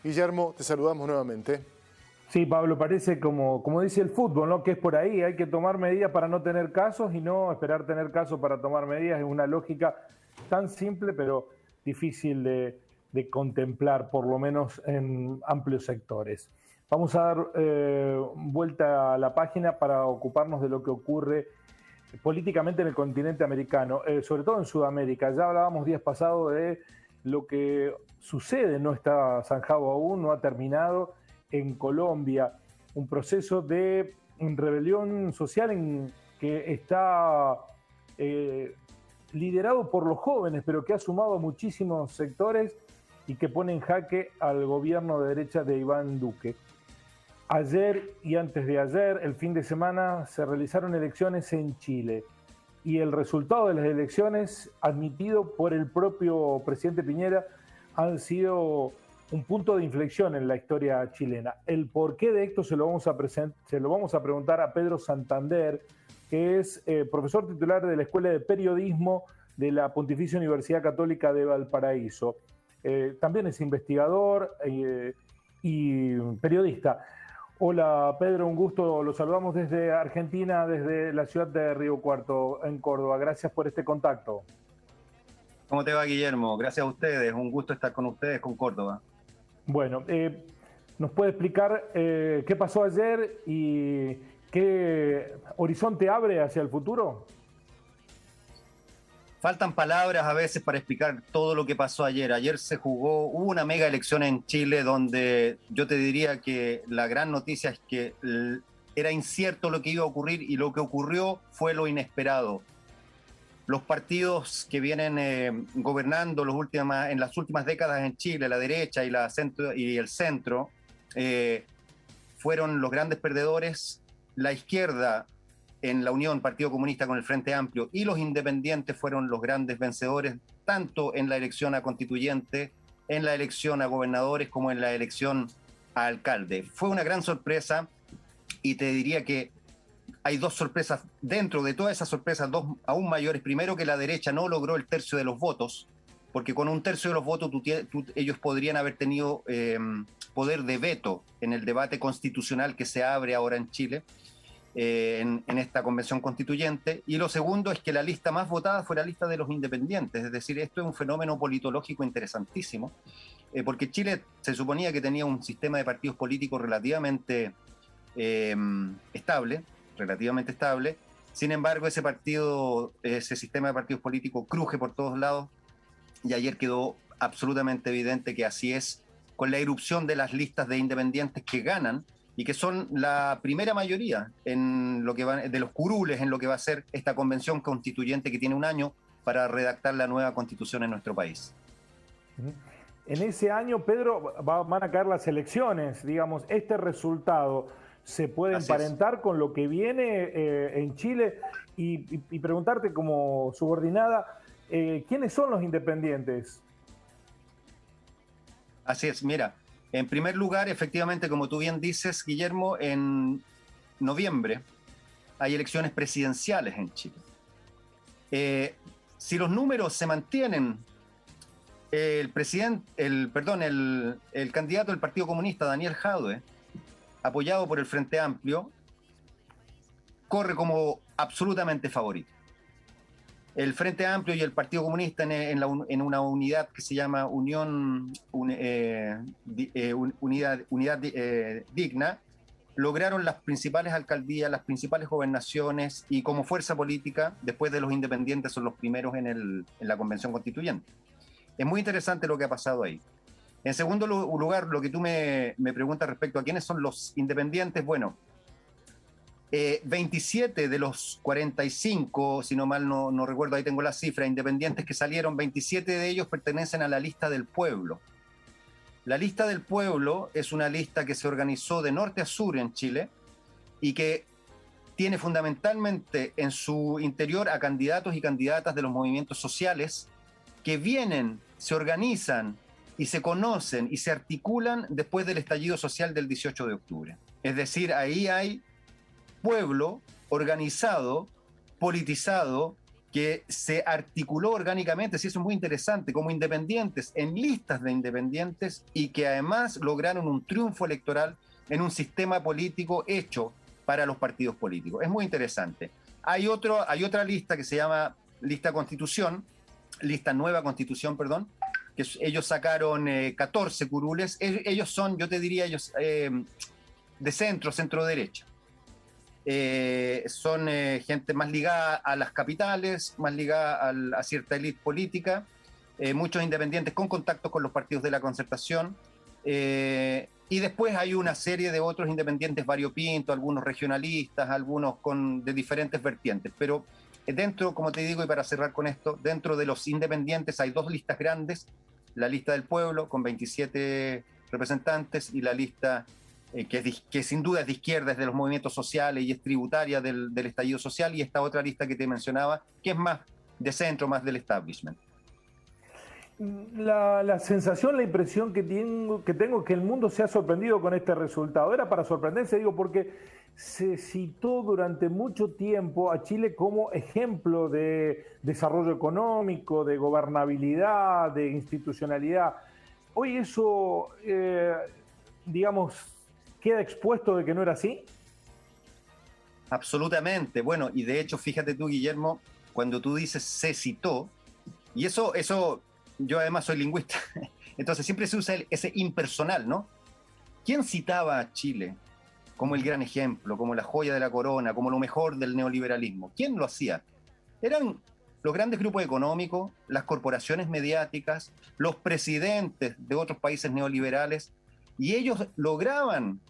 Guillermo, te saludamos nuevamente. Sí, Pablo, parece como dice el fútbol, ¿no? Que es por ahí, hay que tomar medidas para no tener casos y no esperar tener casos para tomar medidas. Es una lógica tan simple, pero difícil de contemplar, por lo menos en amplios sectores. Vamos a dar vuelta a la página para ocuparnos de lo que ocurre políticamente en el continente americano, sobre todo en Sudamérica. Ya hablábamos días pasados de lo que sucede, no está zanjado aún, no ha terminado en Colombia, un proceso de rebelión social en que está liderado por los jóvenes, pero que ha sumado muchísimos sectores y que pone en jaque al gobierno de derecha de Iván Duque. Ayer y antes de ayer, el fin de semana, se realizaron elecciones en Chile y el resultado de las elecciones, admitido por el propio presidente Piñera, han sido un punto de inflexión en la historia chilena. El porqué de esto se lo vamos a preguntar a Pedro Santander, que es profesor titular de la Escuela de Periodismo de la Pontificia Universidad Católica de Valparaíso. También es investigador y periodista. Hola Pedro, un gusto, lo saludamos desde Argentina, desde la ciudad de Río Cuarto, en Córdoba. Gracias por este contacto. ¿Cómo te va, Guillermo? Gracias a ustedes, un gusto estar con ustedes, con Córdoba. Bueno, ¿nos puede explicar qué pasó ayer y qué horizonte abre hacia el futuro? Faltan palabras a veces para explicar todo lo que pasó ayer. Ayer hubo una mega elección en Chile donde yo te diría que la gran noticia es que era incierto lo que iba a ocurrir y lo que ocurrió fue lo inesperado. Los partidos que vienen gobernando en las últimas décadas en Chile, la derecha y el centro, fueron los grandes perdedores. La izquierda en la unión Partido Comunista con el Frente Amplio y los independientes fueron los grandes vencedores, tanto en la elección a constituyente, en la elección a gobernadores, como en la elección a alcalde. Fue una gran sorpresa y te diría que hay dos sorpresas dentro de todas esas sorpresas, dos aún mayores. Primero, que la derecha no logró el tercio de los votos, porque con un tercio de los votos ellos podrían haber tenido poder de veto en el debate constitucional que se abre ahora en Chile, en esta convención constituyente. Y lo segundo es que la lista más votada fue la lista de los independientes, es decir, esto es un fenómeno politológico interesantísimo, porque Chile se suponía que tenía un sistema de partidos políticos relativamente estable, sin embargo ese sistema de partidos políticos cruje por todos lados y ayer quedó absolutamente evidente que así es, con la irrupción de las listas de independientes que ganan y que son la primera mayoría en lo que de los curules en lo que va a ser esta convención constituyente que tiene un año para redactar la nueva constitución en nuestro país. En ese año, Pedro, van a caer las elecciones, digamos, este resultado se puede emparentar con lo que viene en Chile y preguntarte como subordinada, ¿quiénes son los independientes? Así es, mira, en primer lugar, efectivamente, como tú bien dices, Guillermo, en noviembre hay elecciones presidenciales en Chile. Si los números se mantienen, el candidato del Partido Comunista, Daniel Jadue, apoyado por el Frente Amplio, corre como absolutamente favorito. El Frente Amplio y el Partido Comunista en una unidad que se llama Unidad Digna, lograron las principales alcaldías, las principales gobernaciones y como fuerza política, después de los independientes, son los primeros en la Convención Constituyente. Es muy interesante lo que ha pasado ahí. En segundo lugar, lo que tú me preguntas respecto a quiénes son los independientes, bueno, 27 de los 45, si no mal no recuerdo, ahí tengo la cifra, independientes que salieron, 27 de ellos pertenecen a la lista del pueblo. La lista del pueblo es una lista que se organizó de norte a sur en Chile y que tiene fundamentalmente en su interior a candidatos y candidatas de los movimientos sociales que vienen, se organizan y se conocen y se articulan después del estallido social del 18 de octubre. Es decir, ahí hay pueblo organizado, politizado, que se articuló orgánicamente, sí, eso es muy interesante, como independientes, en listas de independientes, y que además lograron un triunfo electoral en un sistema político hecho para los partidos políticos. Es muy interesante. Hay otra lista que se llama lista nueva constitución, perdón, que ellos sacaron 14 curules. Ellos son, yo te diría, de centro derecha. Son gente más ligada a las capitales, más ligada a cierta élite política, muchos independientes con contactos con los partidos de la Concertación, y después hay una serie de otros independientes variopintos, algunos regionalistas, algunos de diferentes vertientes, pero dentro, como te digo, y para cerrar con esto, dentro de los independientes hay dos listas grandes: la lista del pueblo con 27 representantes y la lista que sin duda es de izquierda, es de los movimientos sociales y es tributaria del estallido social, y esta otra lista que te mencionaba, que es más de centro, más del establishment. La sensación, la impresión que tengo es que el mundo se ha sorprendido con este resultado. Era para sorprenderse, digo, porque se citó durante mucho tiempo a Chile como ejemplo de desarrollo económico, de gobernabilidad, de institucionalidad. Hoy eso, digamos, queda expuesto de que no era así. Absolutamente. Bueno, y de hecho, fíjate tú, Guillermo, cuando tú dices se citó, y eso yo además soy lingüista, entonces siempre se usa ese impersonal, ¿no? ¿Quién citaba a Chile como el gran ejemplo, como la joya de la corona, como lo mejor del neoliberalismo? ¿Quién lo hacía? Eran los grandes grupos económicos, las corporaciones mediáticas, los presidentes de otros países neoliberales, y ellos lograron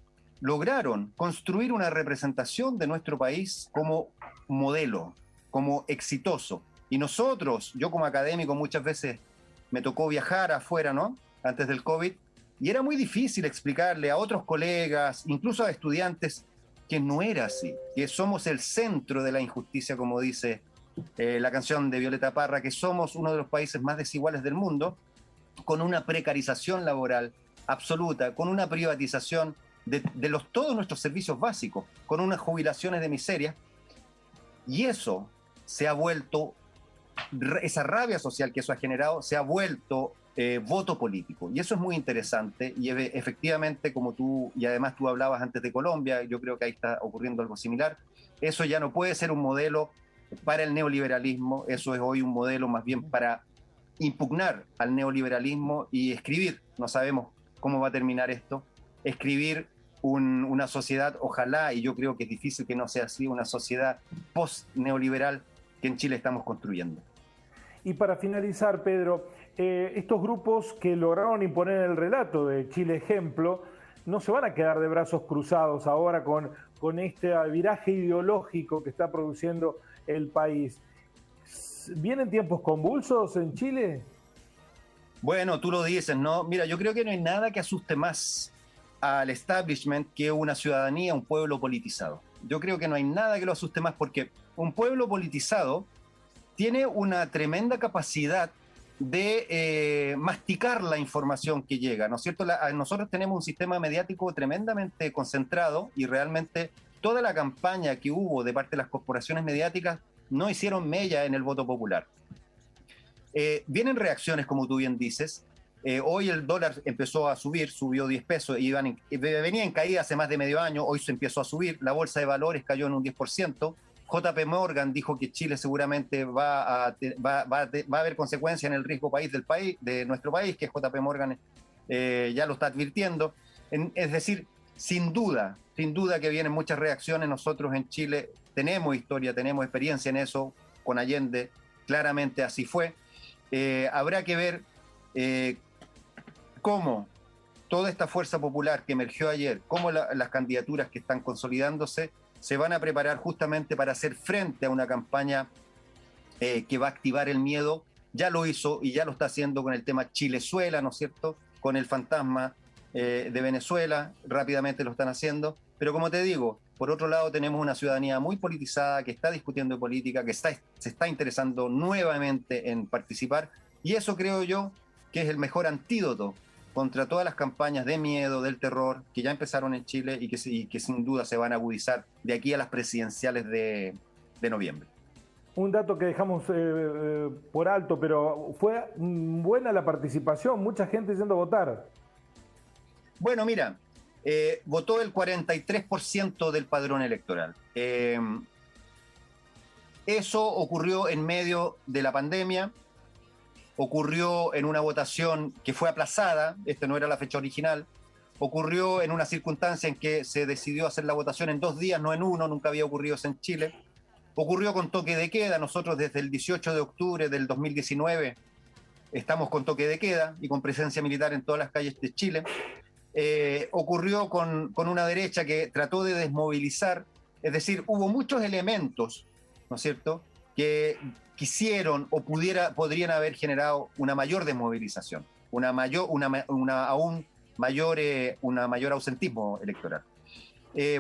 construir una representación de nuestro país como modelo, como exitoso. Y nosotros, yo como académico, muchas veces me tocó viajar afuera, ¿no?, antes del COVID, y era muy difícil explicarle a otros colegas, incluso a estudiantes, que no era así, que somos el centro de la injusticia, como dice la canción de Violeta Parra, que somos uno de los países más desiguales del mundo, con una precarización laboral absoluta, con una privatización de todos nuestros servicios básicos, con unas jubilaciones de miseria, y eso se ha vuelto, esa rabia social que eso ha generado, se ha vuelto voto político. Y eso es muy interesante, y efectivamente, como tú, y además tú hablabas antes de Colombia, yo creo que ahí está ocurriendo algo similar. Eso ya no puede ser un modelo para el neoliberalismo, eso es hoy un modelo más bien para impugnar al neoliberalismo y escribir, no sabemos cómo va a terminar esto, escribir una sociedad, ojalá, y yo creo que es difícil que no sea así, una sociedad post-neoliberal que en Chile estamos construyendo. Y para finalizar, Pedro, estos grupos que lograron imponer el relato de Chile Ejemplo no se van a quedar de brazos cruzados ahora con este viraje ideológico que está produciendo el país. ¿Vienen tiempos convulsos en Chile? Bueno, tú lo dices, ¿no? Mira, yo creo que no hay nada que asuste más al establishment que una ciudadanía, un pueblo politizado. Yo creo que no hay nada que lo asuste más, porque un pueblo politizado tiene una tremenda capacidad de masticar la información que llega, ¿no es cierto? Nosotros tenemos un sistema mediático tremendamente concentrado, y realmente toda la campaña que hubo de parte de las corporaciones mediáticas no hicieron mella en el voto popular. Vienen reacciones, como tú bien dices. Hoy el dólar empezó a subir, subió 10 pesos, venía en caída hace más de medio año, hoy se empezó a subir, la bolsa de valores cayó en un 10%, JP Morgan dijo que Chile seguramente va a haber consecuencias en el riesgo país de nuestro país, que JP Morgan ya lo está advirtiendo. Es decir, sin duda que vienen muchas reacciones. Nosotros en Chile tenemos historia, tenemos experiencia en eso, con Allende claramente así fue. Habrá que ver cómo toda esta fuerza popular que emergió ayer, cómo las candidaturas que están consolidándose se van a preparar justamente para hacer frente a una campaña que va a activar el miedo. Ya lo hizo y ya lo está haciendo con el tema Chilezuela, ¿no es cierto?, con el fantasma de Venezuela, rápidamente lo están haciendo. Pero como te digo, por otro lado tenemos una ciudadanía muy politizada que está discutiendo de política, que se está interesando nuevamente en participar, y eso creo yo que es el mejor antídoto contra todas las campañas de miedo, del terror, que ya empezaron en Chile y que sin duda se van a agudizar de aquí a las presidenciales de noviembre. un dato que dejamos por alto, pero fue buena la participación, mucha gente yendo a votar. Bueno, mira, votó el 43% del padrón electoral. Eso ocurrió en medio de la pandemia, ocurrió en una votación que fue aplazada, esta no era la fecha original, ocurrió en una circunstancia en que se decidió hacer la votación en 2 días, no en uno, nunca había ocurrido eso en Chile. Ocurrió con toque de queda, nosotros desde el 18 de octubre del 2019 estamos con toque de queda y con presencia militar en todas las calles de Chile. Ocurrió con una derecha que trató de desmovilizar, es decir, hubo muchos elementos, ¿no es cierto?, que quisieron o podrían haber generado una mayor desmovilización, una mayor ausentismo electoral.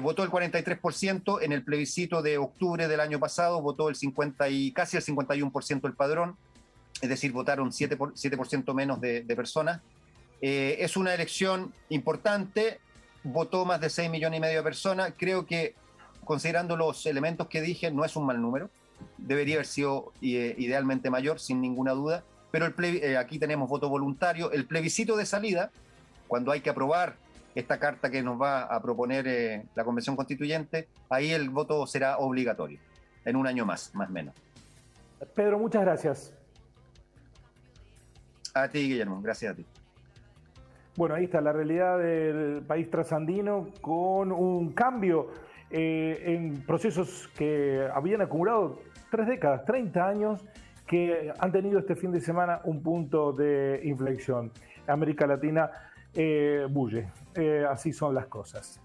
Votó el 43% en el plebiscito de octubre del año pasado, votó casi el 51% del padrón, es decir, votaron 7% menos de personas. Es una elección importante, votó más de 6,5 millones de personas. Creo que, considerando los elementos que dije, no es un mal número. Debería haber sido idealmente mayor, sin ninguna duda. Pero aquí tenemos voto voluntario. El plebiscito de salida, cuando hay que aprobar esta carta que nos va a proponer la Convención Constituyente, ahí el voto será obligatorio, en un año más o menos. Pedro, muchas gracias. A ti, Guillermo, gracias a ti. Bueno, ahí está la realidad del país trasandino con un cambio en procesos que habían acumulado 3 décadas, 30 años, que han tenido este fin de semana un punto de inflexión. América Latina bulle, así son las cosas.